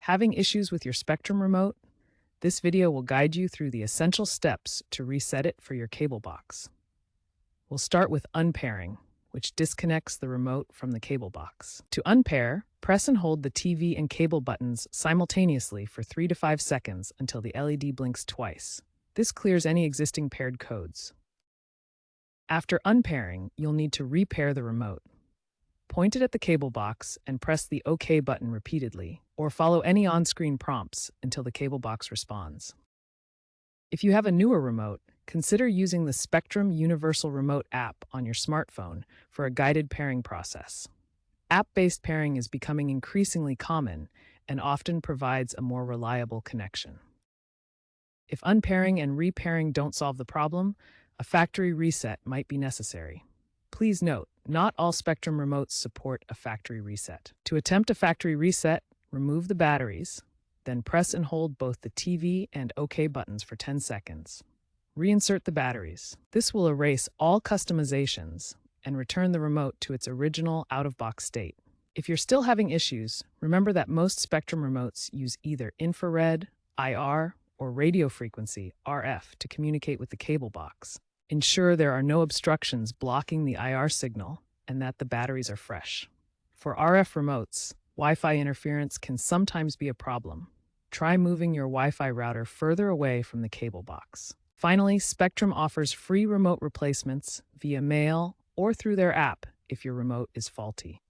Having issues with your Spectrum remote? This video will guide you through the essential steps to reset it for your cable box. We'll start with unpairing, which disconnects the remote from the cable box. To unpair, press and hold the TV and cable buttons simultaneously for 3 to 5 seconds until the LED blinks twice. This clears any existing paired codes. After unpairing, you'll need to repair the remote. Point it at the cable box and press the OK button repeatedly, or follow any on-screen prompts until the cable box responds. If you have a newer remote, consider using the Spectrum Universal Remote app on your smartphone for a guided pairing process. App-based pairing is becoming increasingly common and often provides a more reliable connection. If unpairing and repairing don't solve the problem, a factory reset might be necessary. Please note, not all Spectrum remotes support a factory reset. To attempt a factory reset, remove the batteries, then press and hold both the TV and OK buttons for 10 seconds. Reinsert the batteries. This will erase all customizations and return the remote to its original out-of-box state. If you're still having issues, remember that most Spectrum remotes use either infrared, IR, or radio frequency, RF, to communicate with the cable box. Ensure there are no obstructions blocking the IR signal and that the batteries are fresh. For RF remotes, Wi-Fi interference can sometimes be a problem. Try moving your Wi-Fi router further away from the cable box. Finally, Spectrum offers free remote replacements via mail or through their app if your remote is faulty.